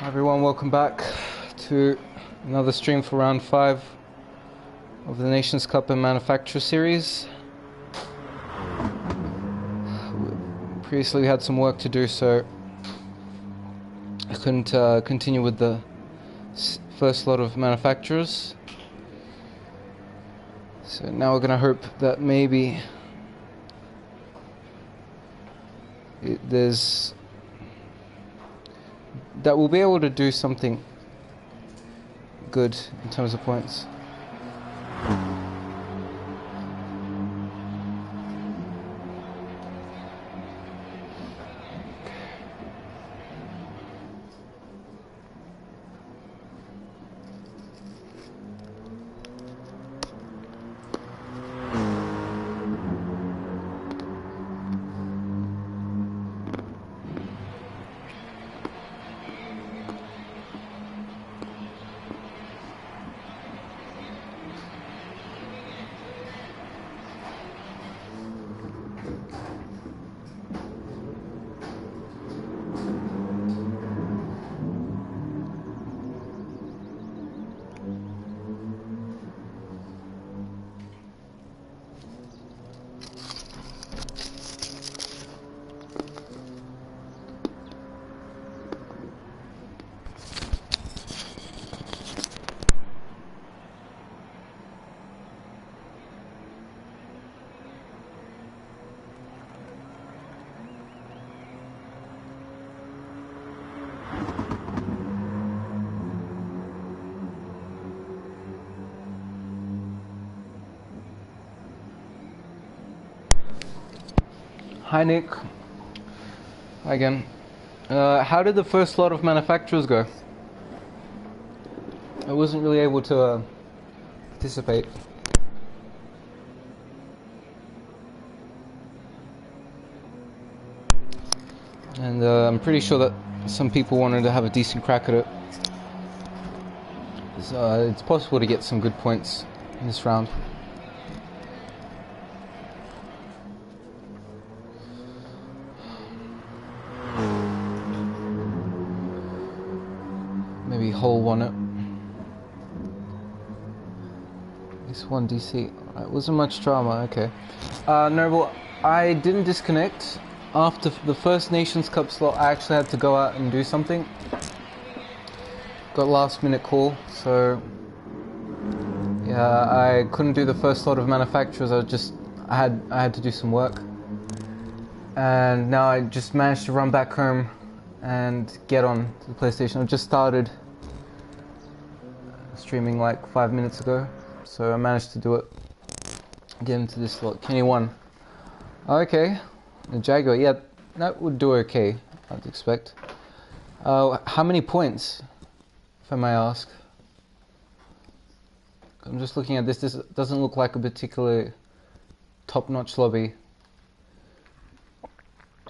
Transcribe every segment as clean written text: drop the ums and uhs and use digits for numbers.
Hi everyone, welcome back to another stream for round 5 of the Nations Cup and Manufacturer Series. Previously we had some work to do, so I couldn't continue with the first lot of manufacturers. So now we're going to hope that maybe that we'll be able to do something good in terms of points. Hi Nick. Hi again. How did the first lot of manufacturers go? I wasn't really able to participate. And I'm pretty sure that some people wanted to have a decent crack at it. So, it's possible to get some good points in this round. Maybe hole one it. This one DC. It wasn't much drama, okay. No, well, I didn't disconnect. After the first Nations Cup slot, I actually had to go out and do something. Got last minute call, so yeah, I couldn't do the first lot of manufacturers. I had to do some work. And now I just managed to run back home and get on to the PlayStation. I just started streaming like 5 minutes ago, so I managed to do it. Get into this slot. Kenny won. Okay, the Jaguar, yeah, that would do okay, I'd expect. How many points, if I may ask? I'm just looking at this. This doesn't look like a particularly top-notch lobby.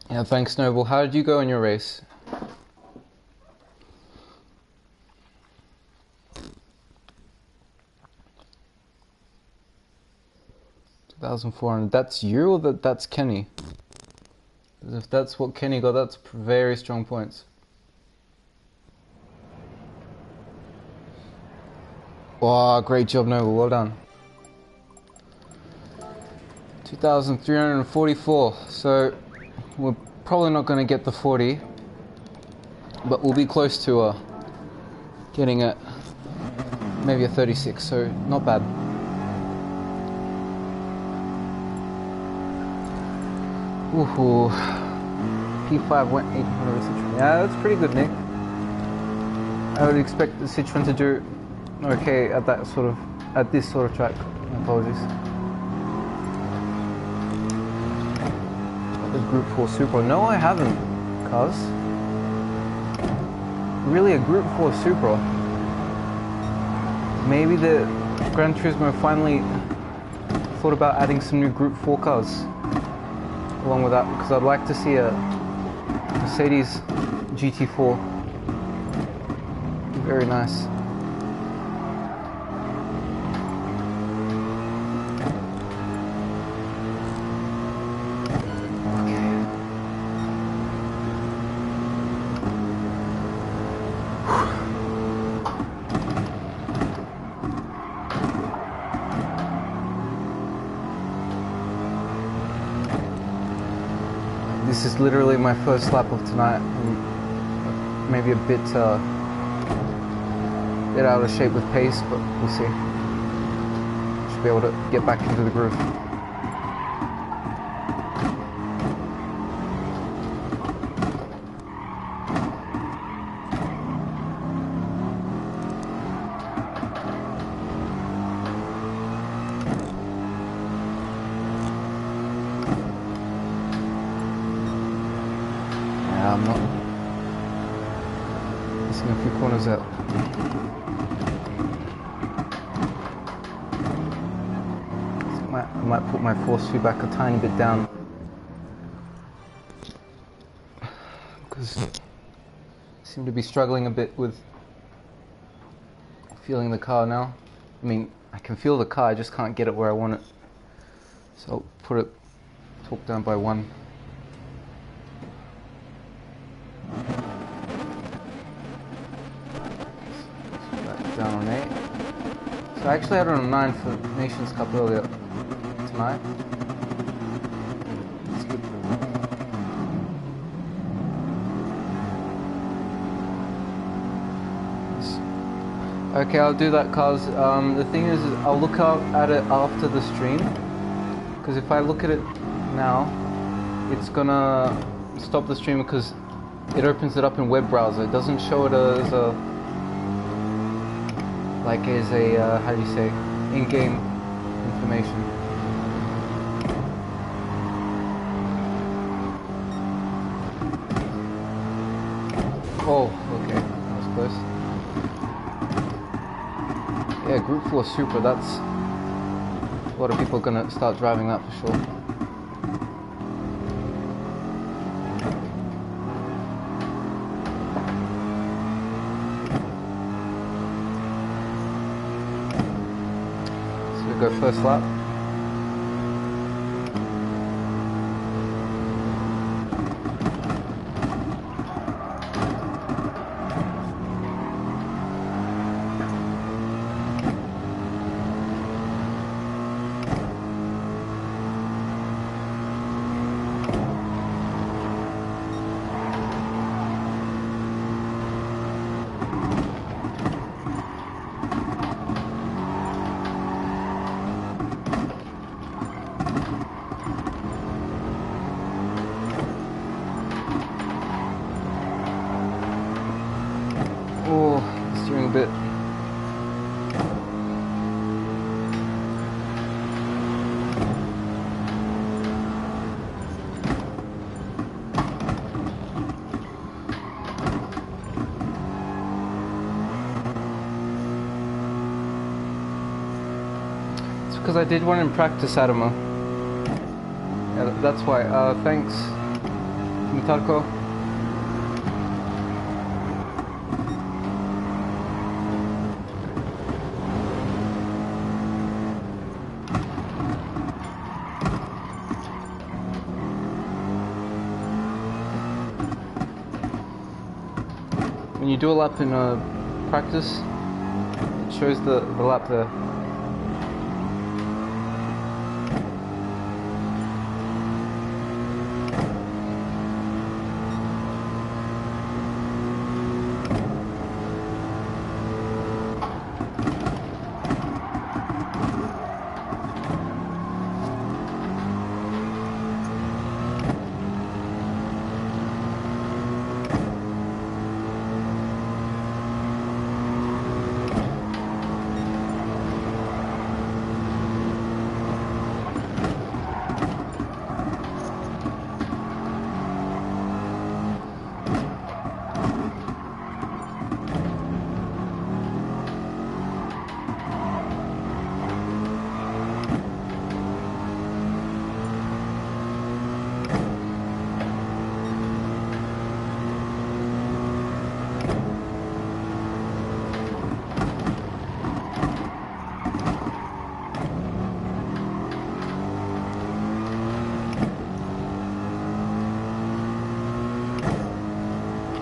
Yeah, thanks, Noble. How did you go in your race? 2,400. That's you or that's Kenny? If that's what Kenny got, that's very strong points. Wow, great job, Noble. Well done. 2,344. So we're probably not going to get the 40, but we'll be close to getting it. Maybe a 36. So not bad. Ooh, P5 went 800 with Citroen. Yeah, that's pretty good, Nick. I would expect the Citroen to do okay at this sort of track. Apologies. The Group 4 Supra. No, I haven't, cuz. Really, a Group 4 Supra. Maybe the Gran Turismo finally thought about adding some new Group 4 cars along with that, because I'd like to see a Mercedes GT4. Very nice. This is literally my first lap of tonight. I'm maybe a bit out of shape with pace, but we'll see. Should be able to get back into the groove. I'm not missing a few corners out. I might put my force feedback a tiny bit down because I seem to be struggling a bit with feeling the car now. I mean, I can feel the car, I just can't get it where I want it. So I'll put it, torque down by 1. Down on 8. So I actually had it on 9 for Nations Cup earlier tonight. That's good. Okay, I'll do that, cause the thing is I'll look out at it after the stream, because if I look at it now, it's gonna stop the stream because it opens it up in web browser. It doesn't show it as a how do you say, in-game information. Oh, okay, that was close. Yeah, Group 4 Super, that's... a lot of people are gonna start driving that for sure. Go first lap. Bit. It's because I did one in practice, Adama. Yeah, that's why. Thanks, Mitarko. When you do a lap in practice, it shows the lap there.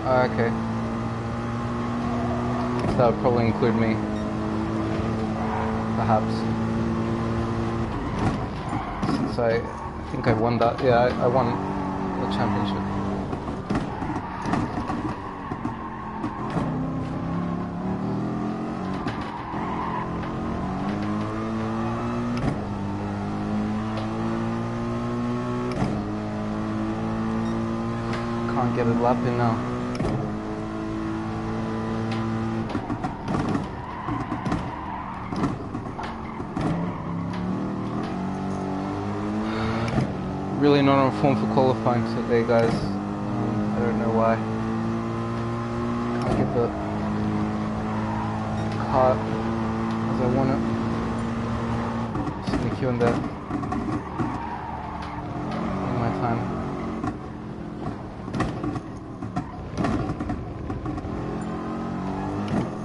Okay. So that would probably include me. Perhaps. Since I think I won that. Yeah, I won the championship. Can't get a lap in now. Really not on form for qualifying today, guys. I don't know why. Can't get the car as I want it. Just in the queue in there. In my time.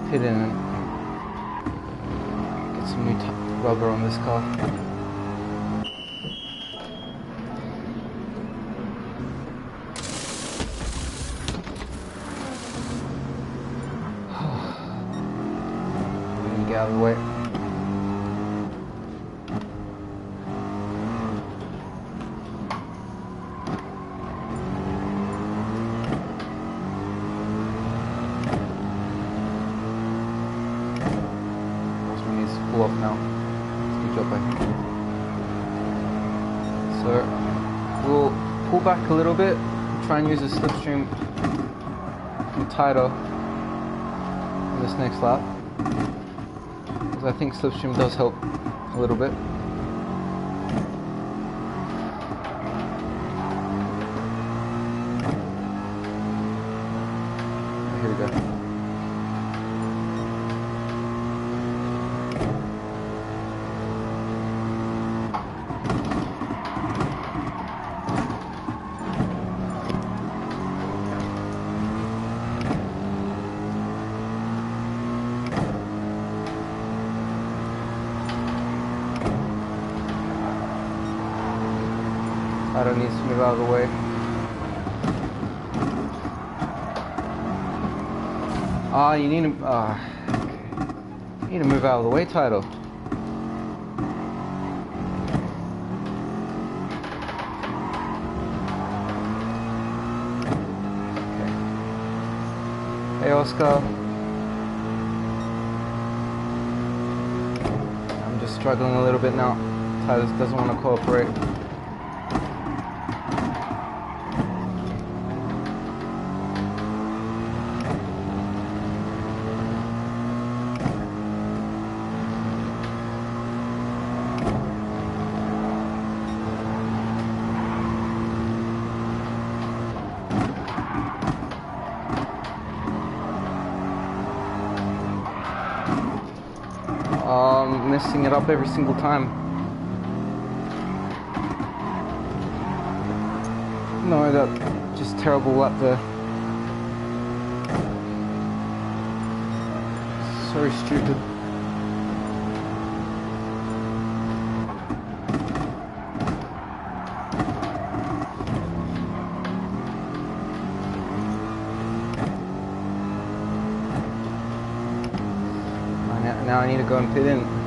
Hit in and get some new rubber on this car. Get out of the way. Off now. Good job, I think. So we'll pull back a little bit, try and use the slipstream tighter in this next lap, because I think slipstream does help a little bit. Here we go. I don't need to move out of the way. You need to. You need to move out of the way, Title. Okay. Hey, Oscar. I'm just struggling a little bit now. Titus doesn't want to cooperate. Messing it up every single time. No, that just terrible lap there. So stupid. Now I need to go and pit in.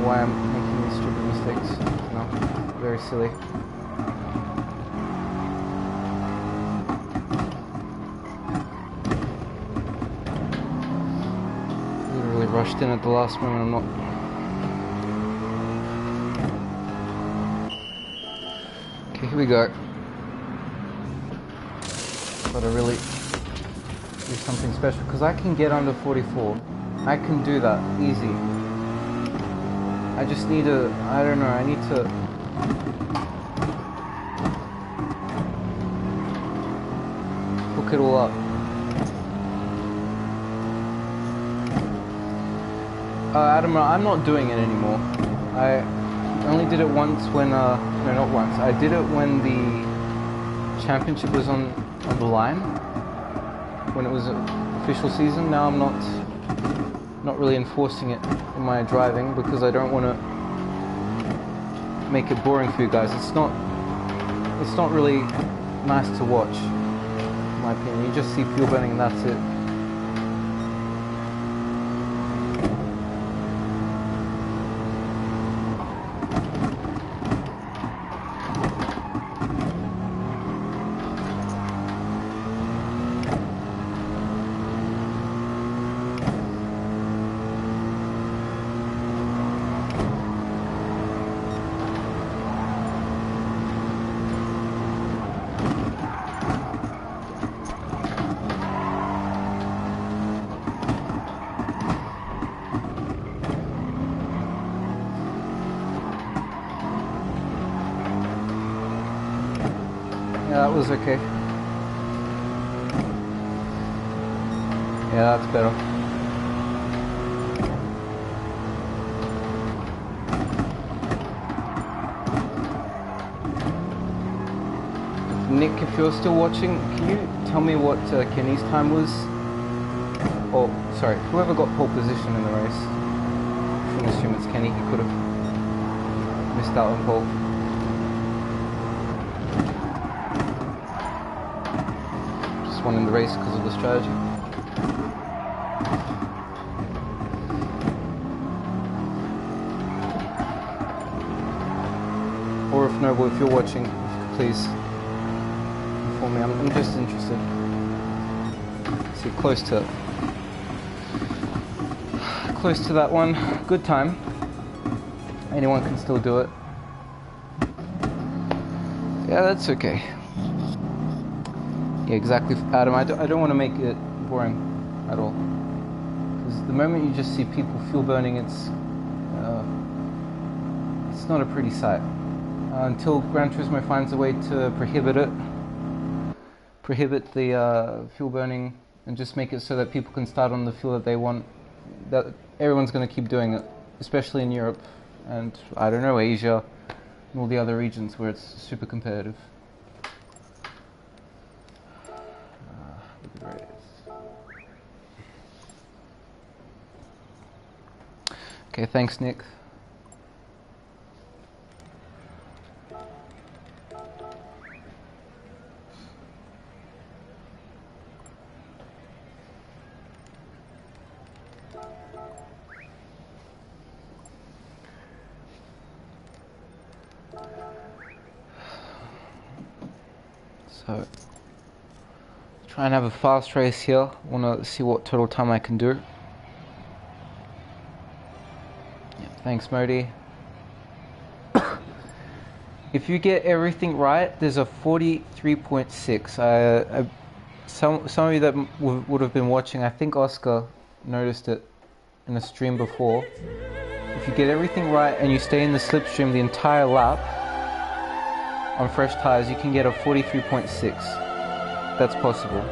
Why I'm making these stupid mistakes. No, very silly. Literally rushed in at the last moment. I'm not. Okay, here we go. Gotta really do something special because I can get under 44. I can do that easy. I just need to, I don't know, I need to hook it all up. Adam, I'm not doing it anymore. I only did it once when, no, not once. I did it when the championship was on the line, when it was official season. Now I'm not really enforcing it in my driving because I don't want to make it boring for you guys. It's not really nice to watch. my opinion. You just see fuel burning and that's it. Yeah, that was okay. Yeah, that's better. Nick, if you're still watching, can you tell me what Kenny's time was? Oh, sorry, whoever got pole position in the race. I'm going to assume it's Kenny. He could have missed out on pole. Won in the race because of the strategy. Or if Noble, if you're watching, please inform me. I'm just interested. See, close to that one. Good time. Anyone can still do it. Yeah, that's okay. Yeah, exactly, Adam. I don't want to make it boring at all. Because the moment you just see people fuel burning, it's not a pretty sight. Until Gran Turismo finds a way to prohibit the fuel burning, and just make it so that people can start on the fuel that they want. That everyone's going to keep doing it, especially in Europe and I don't know, Asia and all the other regions where it's super competitive. Okay, thanks, Nick. So, try and have a fast race here. Want to see what total time I can do. Thanks, Modi. If you get everything right, there's a 43.6. Some of you that would have been watching, I think Oscar noticed it in a stream before. If you get everything right and you stay in the slipstream the entire lap on fresh tires, you can get a 43.6. That's possible.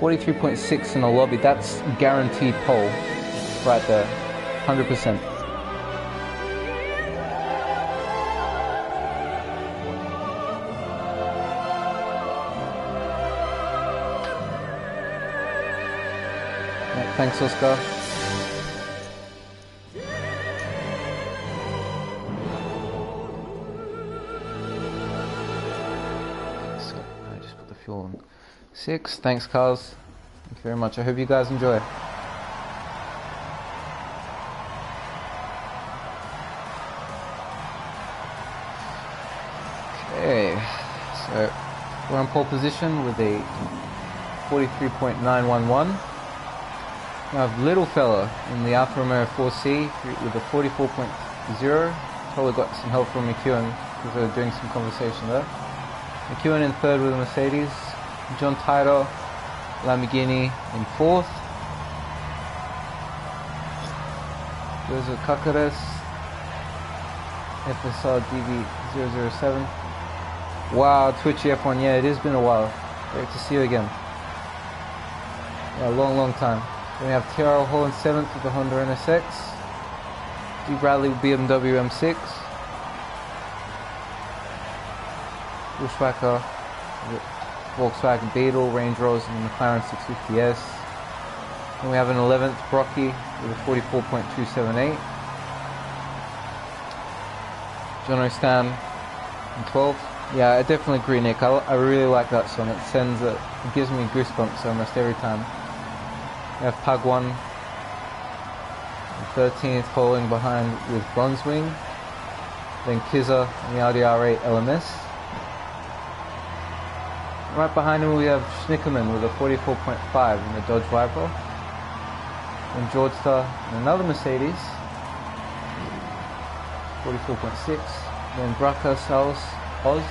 43.6 in a lobby, that's guaranteed pole right there. 100%. Yeah, thanks, Oscar. So I just put the fuel on 6. Thanks, Carls. Thank you very much. I hope you guys enjoy. Okay, so we're on pole position with a 43.911. We have little fella in the Alfa Romeo 4C with a 44.0. Probably got some help from McEwen because they were doing some conversation there. McEwen in third with a Mercedes. John Tyler, Lamborghini in fourth. There's a Cacares, FSR DB007. Wow, Twitchy F1, yeah, it has been a while. Great to see you again. Yeah, long time. Then we have TRL Hall in 7th with the Honda NSX. D. Bradley with BMW M6. Bushwhacker, Volkswagen Beetle, Range Rovers and the McLaren 650S. Then we have an 11th Brocky with a 44.278. John O'Stan in 12th. Yeah, I definitely agree, Nick. I really like that song. It gives me goosebumps almost every time. We have Pagwan, 13th, following behind with Bronzewing. Then Kizza and the Audi R8 LMS. Right behind him we have Schnickerman with a 44.5 in the Dodge Viper. Then Georgestad and another Mercedes, 44.6. Then Braca Saus Oz,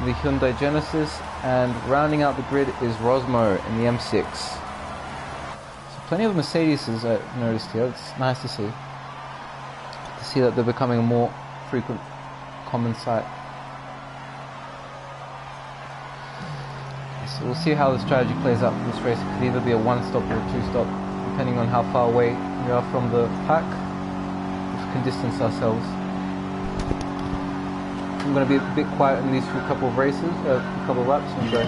the Hyundai Genesis, and rounding out the grid is Rosmo in the M6. So plenty of Mercedes I've noticed here. It's nice to see that they're becoming a more frequent common sight. So we'll see how the strategy plays out for this race. It could either be a one-stop or a two-stop, depending on how far away we are from the pack, if we can distance ourselves. I'm going to be a bit quiet in these couple of races, a couple of laps, and go.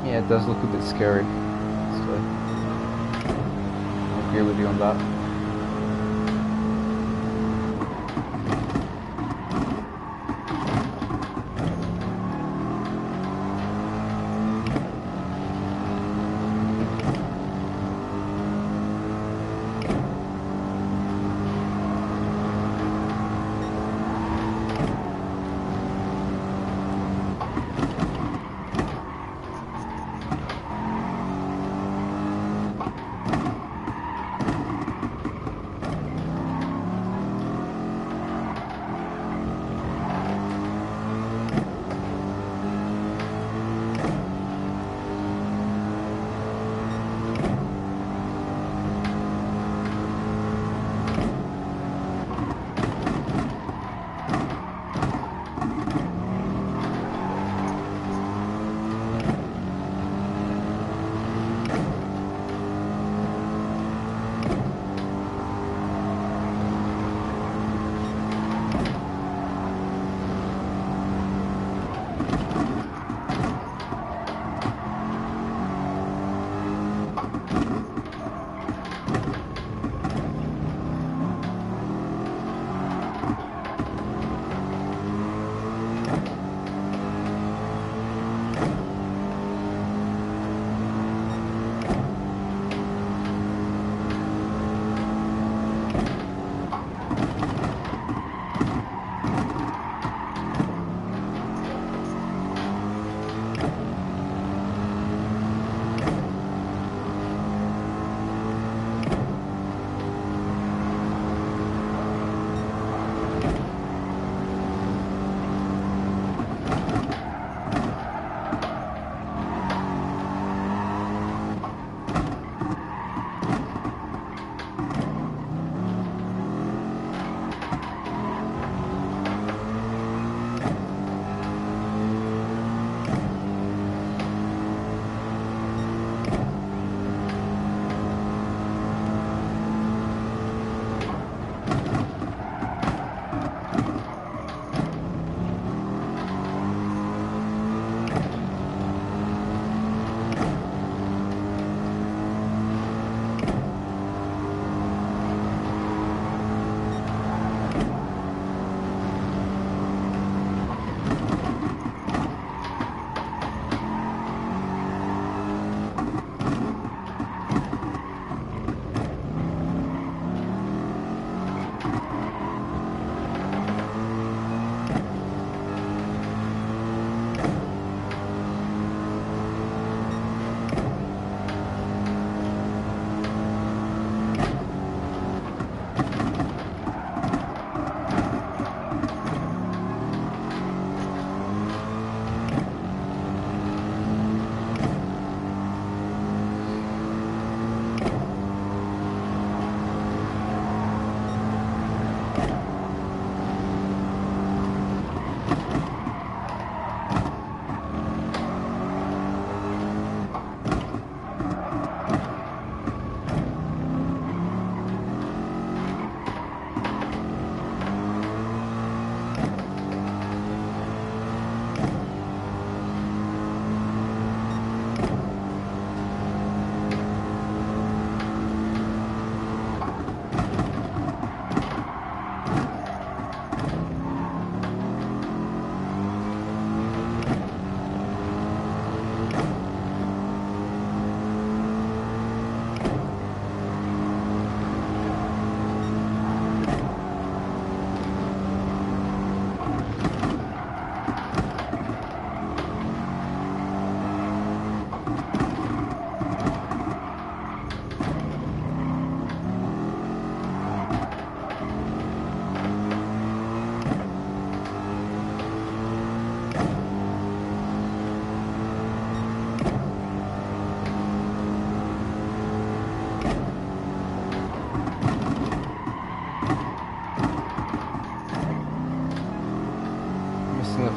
Yeah, it does look a bit scary. So, I agree with you on that.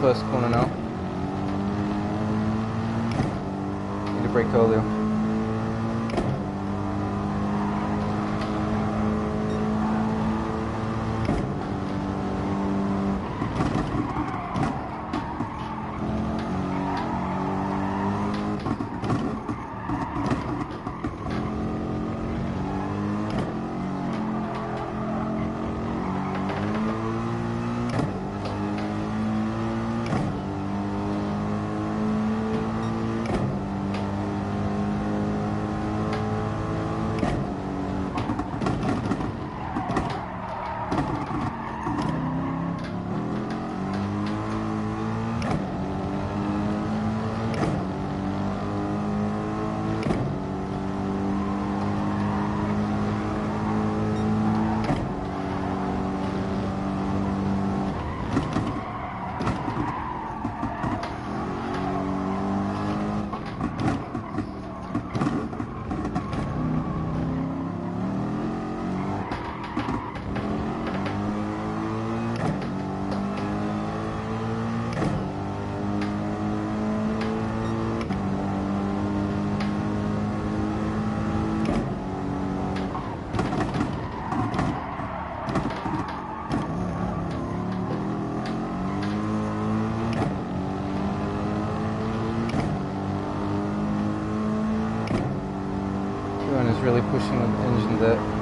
first corner now. Need to brake earlier. Is really pushing the engine there.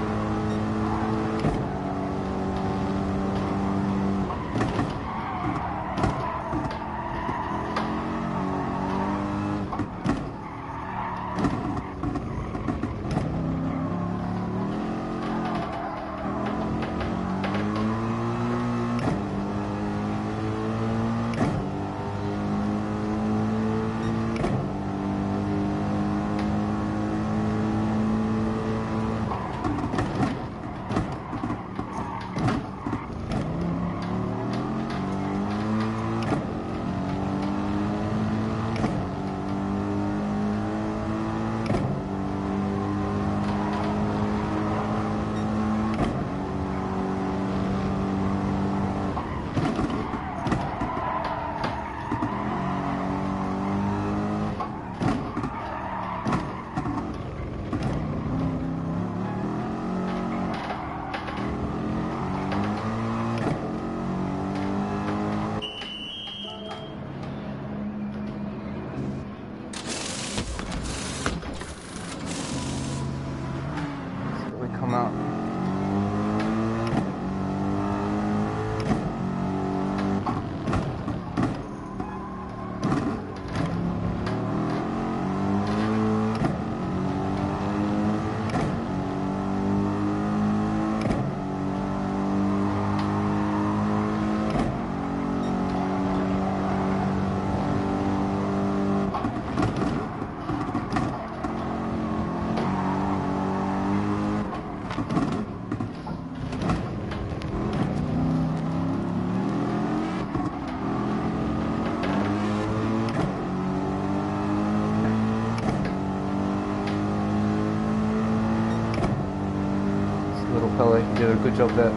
Fella, you did a good job there.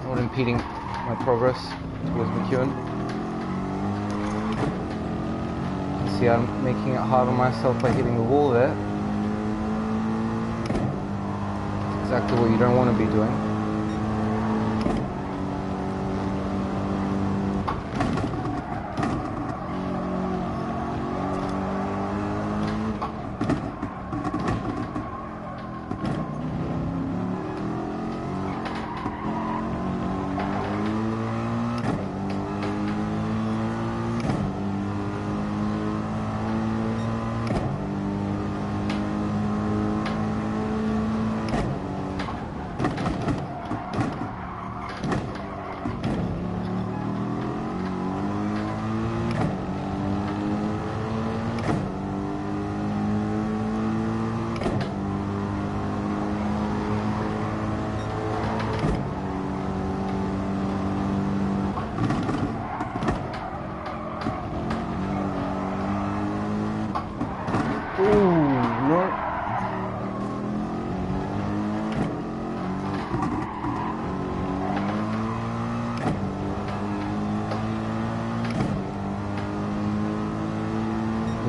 Not impeding my progress towards McEwen. See, I'm making it hard on myself by hitting the wall there. Exactly what you don't want to be doing.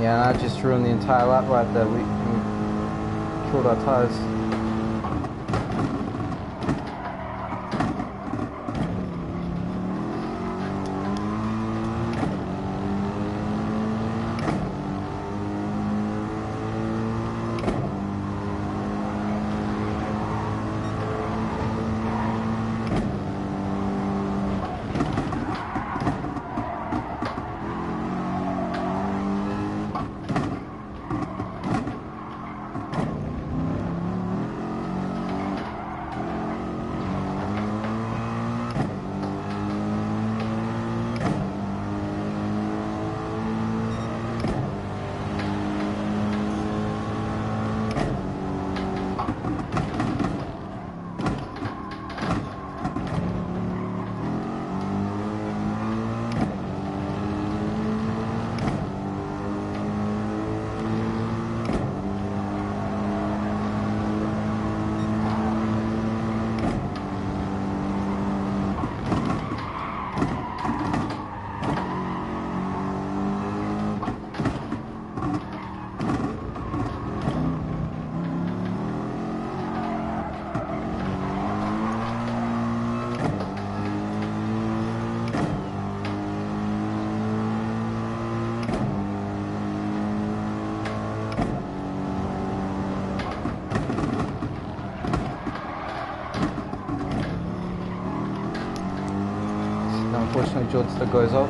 Yeah, I just ruined the entire lap right there. We killed our tires. Unfortunately, George still goes off.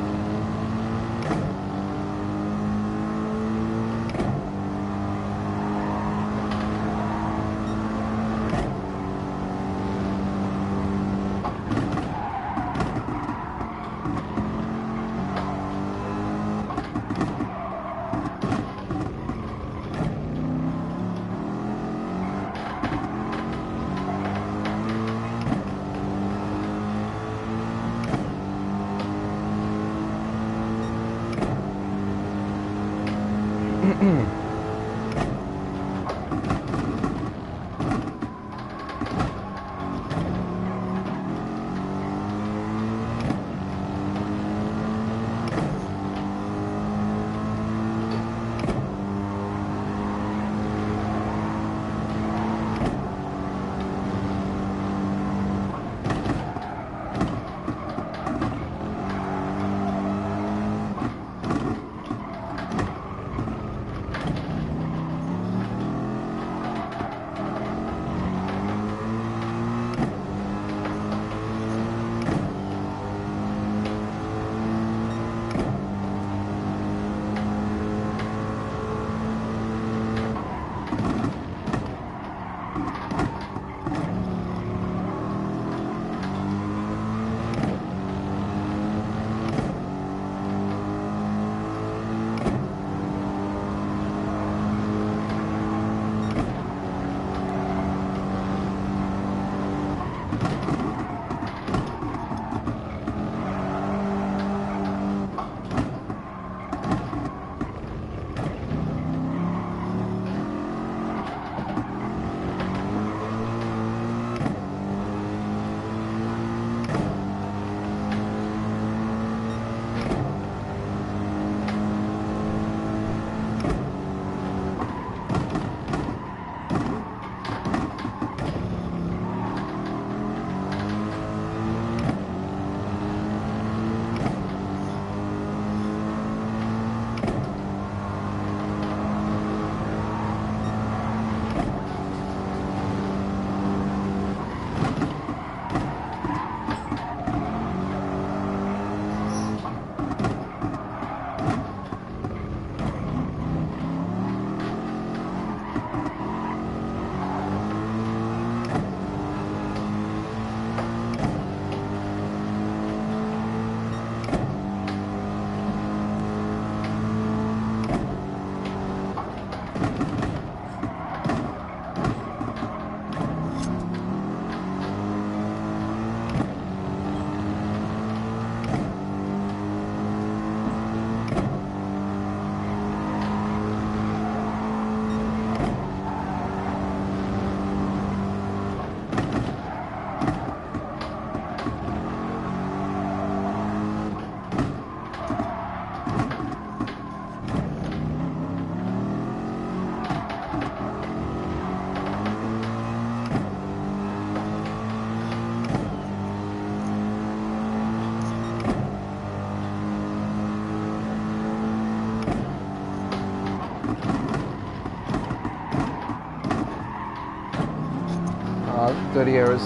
dirty errors.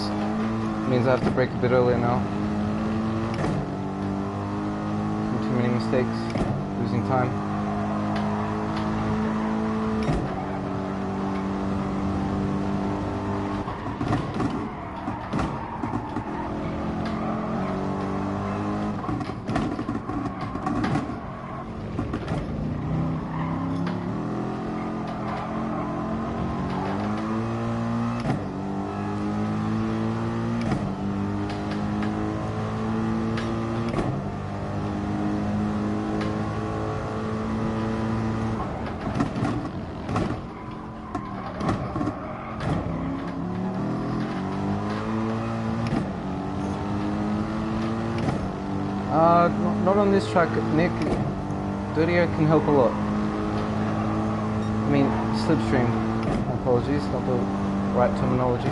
Means I have to brake a bit earlier now. Too many mistakes, losing time. Not on this track, Nick. Dirty air can help a lot. I mean, slipstream. Apologies, not the right terminology.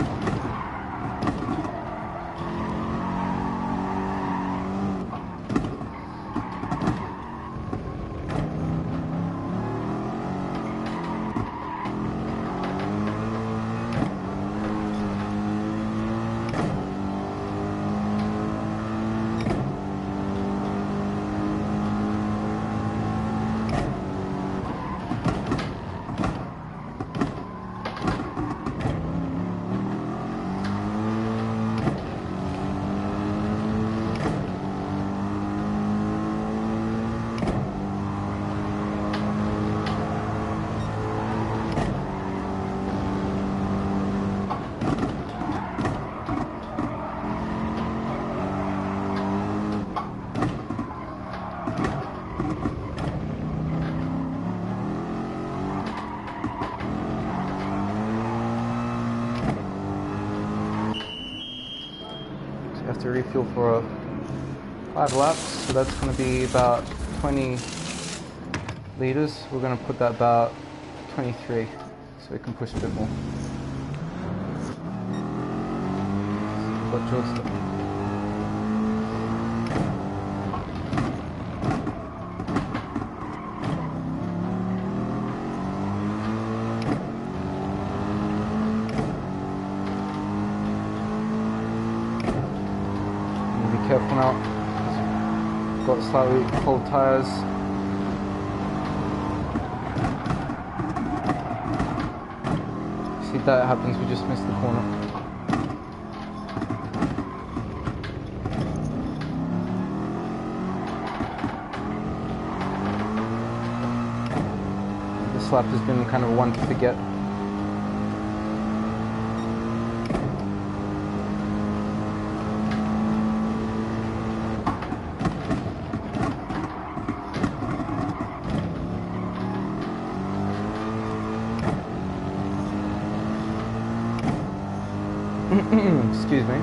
To refuel for 5 laps, so that's going to be about 20 liters. We're going to put that about 23, so we can push a bit more. Got joystick. Careful now, got slightly cold tyres. See, that happens, we just missed the corner. This lap has been kind of one to forget. Excuse me.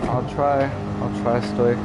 I'll try stoic.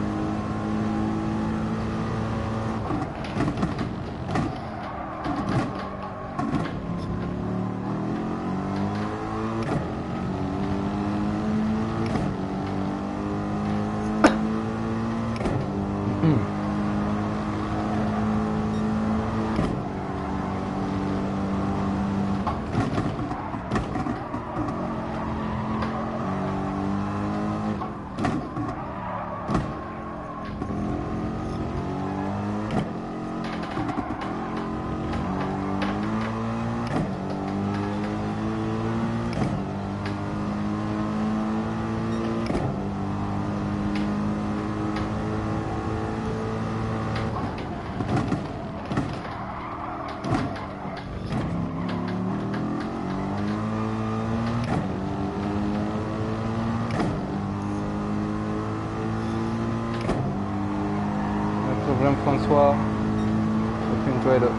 Francois, hope you enjoyed it.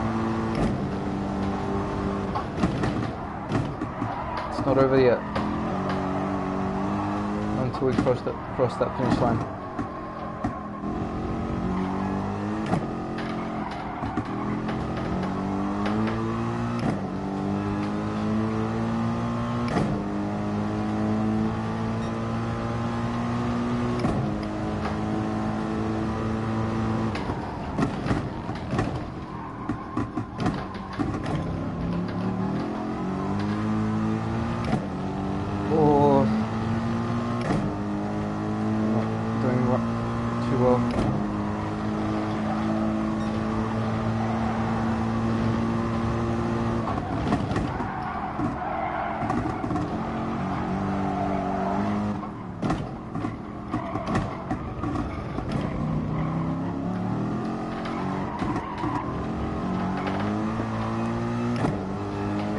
It's not over yet until we cross that finish line.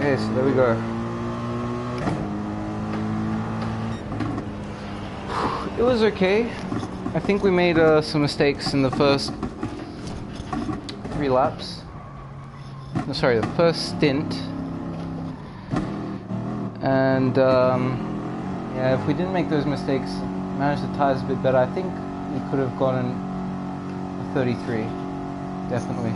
Okay, so there we go. It was okay. I think we made some mistakes in the first 3 laps. No, sorry, the first stint. And yeah, if we didn't make those mistakes, manage the tires a bit better, I think we could have gotten a 33, definitely.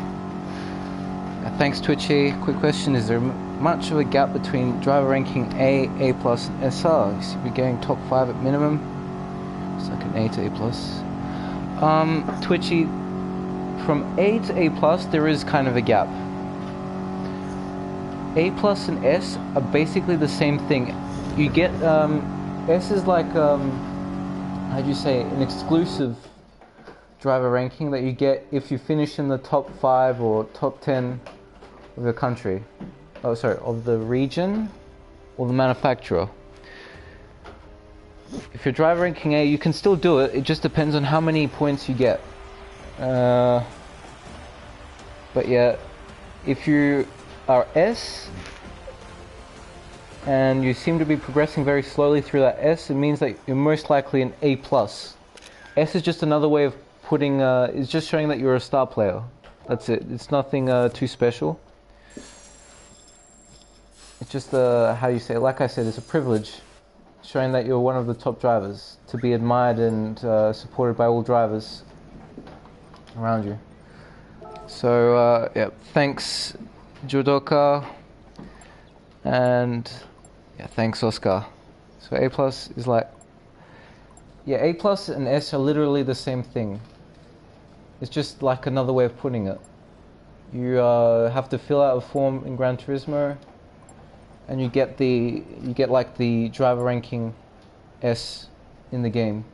Thanks Twitchy. Quick question, is there much of a gap between driver ranking A, A+, and SR? You should be getting top 5 at minimum. It's like an A to A+. Twitchy, from A to A+, there is kind of a gap. A+ and S are basically the same thing. You get, S is like, how'd you say, an exclusive driver ranking that you get if you finish in the top 5 or top 10 of the country. Oh, sorry, of the region or the manufacturer. If you're driver ranking A, you can still do it. It just depends on how many points you get. But yeah, if you are S and you seem to be progressing very slowly through that S, it means that you're most likely an A+. S is just another way of putting, it's just showing that you're a star player. That's it. It's nothing too special. It's just how you say it. Like I said, it's a privilege, showing that you're one of the top drivers, to be admired and supported by all drivers around you. So yeah, thanks Judoka, and yeah, thanks Oscar. So A+ is like, yeah, A+ and S are literally the same thing. It's just like another way of putting it. You have to fill out a form in Gran Turismo, and you get like the driver ranking S in the game.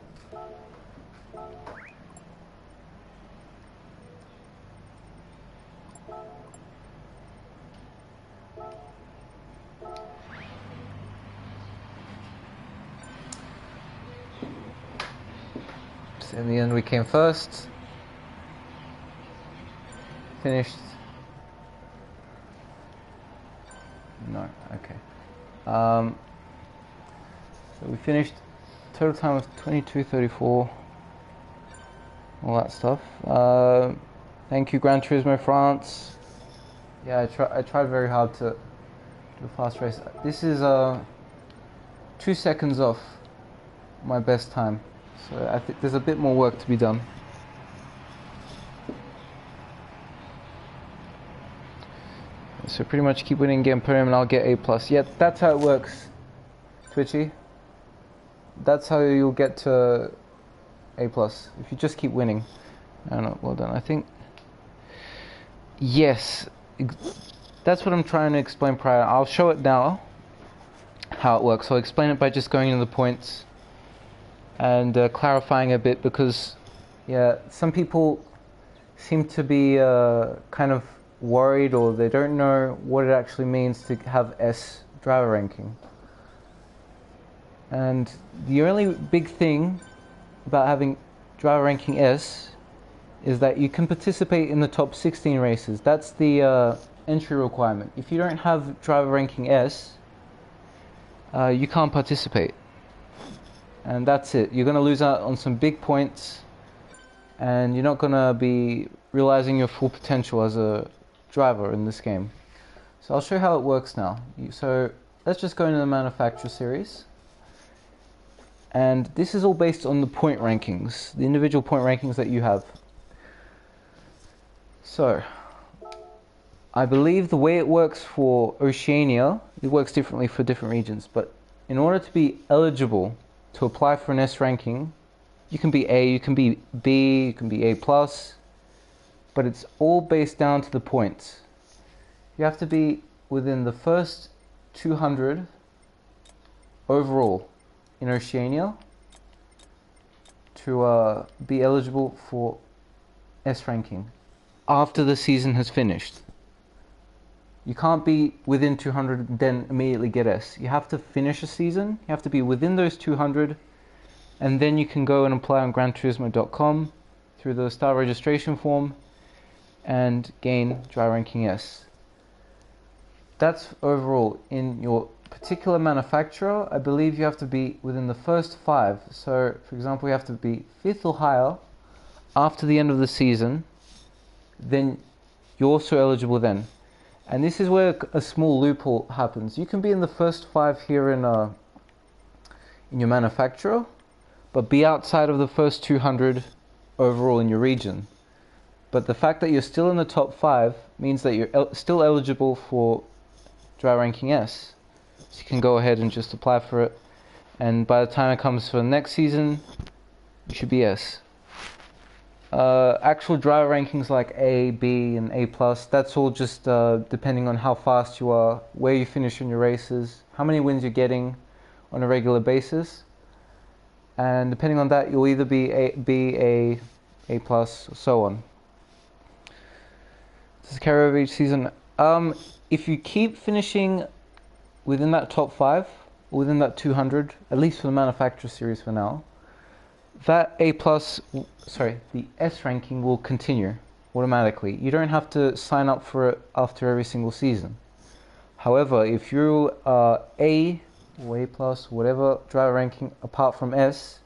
So in the end, we came first. Finished. No, okay. So we finished total time of 22:34. All that stuff. Thank you, Gran Turismo France. Yeah, I tried very hard to do a fast race. This is 2 seconds off my best time, so I think there's a bit more work to be done. So pretty much keep winning, get podium, and I'll get A+. Yeah, that's how it works, Twitchy. That's how you'll get to A+, if you just keep winning. I don't know, well done. I think, yes, that's what I'm trying to explain prior. I'll show it now, how it works. I'll explain it by just going into the points and clarifying a bit, because, yeah, some people seem to be kind of worried, or they don't know what it actually means to have S driver ranking. And the only big thing about having driver ranking S is that you can participate in the top 16 races. That's the entry requirement. If you don't have driver ranking S, you can't participate. And that's it. You're going to lose out on some big points, and you're not going to be realizing your full potential as a driver in this game. So I'll show you how it works now. So let's just go into the manufacturer series, and this is all based on the point rankings, the individual point rankings that you have. So I believe the way it works for Oceania, it works differently for different regions, but in order to be eligible to apply for an S ranking, you can be A, you can be B, you can be A+, but it's all based down to the points. You have to be within the first 200 overall in Oceania to be eligible for S ranking after the season has finished. You can't be within 200 and then immediately get S. You have to finish a season, you have to be within those 200, and then you can go and apply on GranTurismo.com through the star registration form and gain driver ranking S. That's overall. In your particular manufacturer, I believe you have to be within the first 5. So, for example, you have to be 5th or higher after the end of the season. Then you're also eligible then. And this is where a small loophole happens. You can be in the first 5 here in your manufacturer, but be outside of the first 200 overall in your region. But the fact that you're still in the top 5 means that you're still eligible for Driver Ranking S. So you can go ahead and just apply for it. And by the time it comes for the next season, you should be S. Actual driver rankings like A, B, and A+, that's all just depending on how fast you are, where you finish in your races, how many wins you're getting on a regular basis. And depending on that, you'll either be A, B, A+, or so on. Does it carry over each season? If you keep finishing within that top 5, or within that 200, at least for the manufacturer series for now, that the S ranking will continue automatically. You don't have to sign up for it after every single season. However, if you're A or A+, whatever driver ranking apart from S,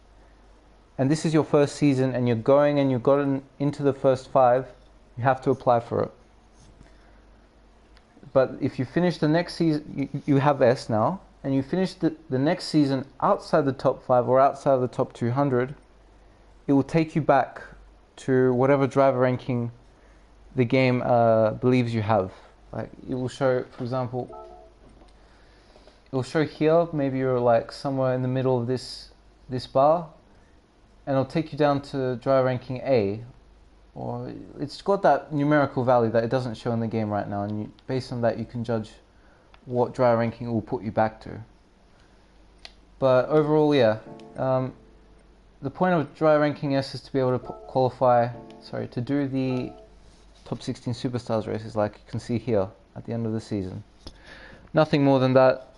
and this is your first season and you've gotten into the first 5, you have to apply for it. But if you finish the next season, you have S now, and you finish the next season outside the top 5 or outside of the top 200, it will take you back to whatever driver ranking the game believes you have. Like it will show, for example, it will show here, maybe you're like somewhere in the middle of this bar, and it'll take you down to driver ranking A, or it's got that numerical value that it doesn't show in the game right now, and based on that you can judge what driver ranking it will put you back to. But overall, yeah, the point of driver ranking S is to be able to to do the top 16 superstars races like you can see here at the end of the season. Nothing more than that.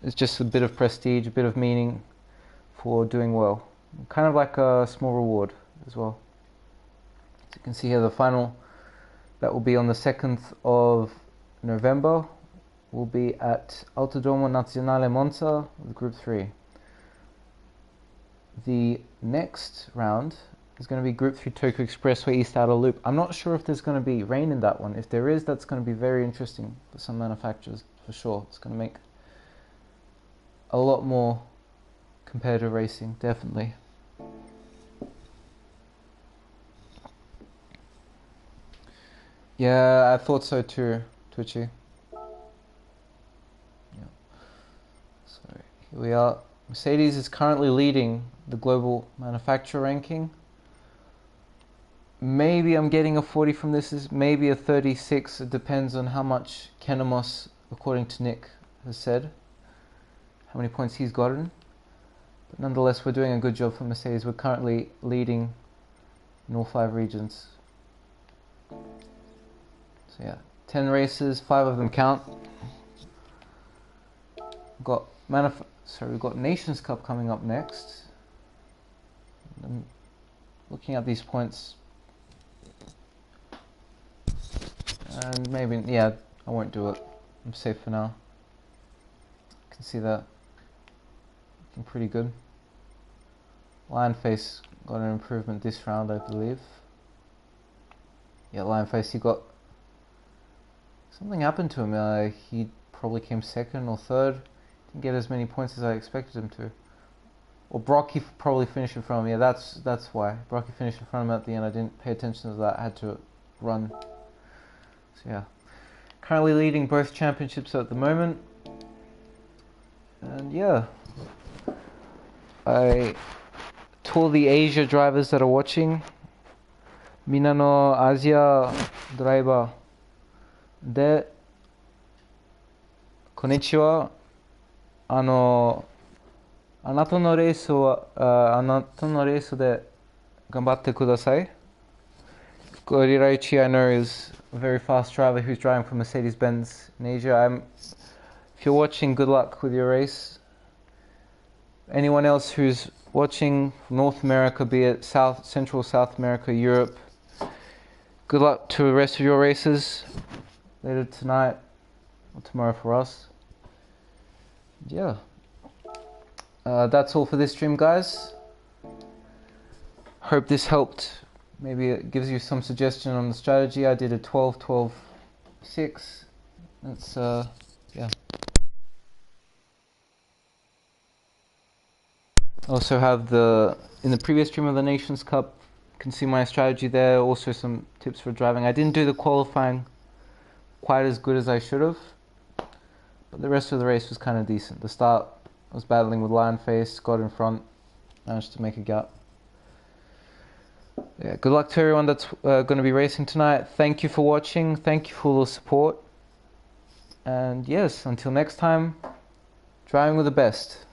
It's just a bit of prestige, a bit of meaning for doing well. Kind of like a small reward as well. As you can see here, the final that will be on the 2nd of November will be at Autodromo Nazionale Monza with Group 3. The next round is going to be Group 3 Tokyo Expressway East Outer Loop. I'm not sure if there's going to be rain in that one. If there is, that's going to be very interesting for some manufacturers, for sure. It's going to make a lot more competitive racing, definitely. Yeah, I thought so too, Twitchy. Yeah. So here we are. Mercedes is currently leading the global manufacturer ranking. Maybe I'm getting a 40 from this, maybe a 36. It depends on how much Kenemos, according to Nick, has said, how many points he's gotten. But nonetheless, we're doing a good job for Mercedes. We're currently leading in all 5 regions. So yeah, 10 races, 5 of them count. We've got Nations Cup coming up next. I'm looking at these points, and maybe, yeah, I won't do it. I'm safe for now. You can see that looking pretty good. Lionface got an improvement this round, I believe. Yeah, Lionface, he got something happened to him. He probably came 2nd or 3rd. Didn't get as many points as I expected him to. Or Brocky probably finished in front of me. Yeah, that's why. Brocky finished in front of him at the end. I didn't pay attention to that. I had to run. So yeah. Currently leading both championships at the moment. And yeah. To all the Asia drivers that are watching. Minano Asia driver. De Konnichiwa. あなたのレースで頑張ってください. Goriraichi, I know, is a very fast driver who's driving for Mercedes-Benz in Asia. If you're watching, good luck with your race. Anyone else who's watching North America, be it Central South America, Europe, good luck to the rest of your races later tonight or tomorrow for us. Yeah, that's all for this stream, guys. Hope this helped. Maybe it gives you some suggestion on the strategy. I did a 12-12-6. That's yeah. Also have in the previous stream of the Nations Cup, you can see my strategy there. Also some tips for driving. I didn't do the qualifying quite as good as I should have, but the rest of the race was kind of decent. The start, I was battling with Lionface, got in front, managed to make a gap. Yeah, good luck to everyone that's going to be racing tonight. Thank you for watching. Thank you for all the support. And yes, until next time, driving with the best.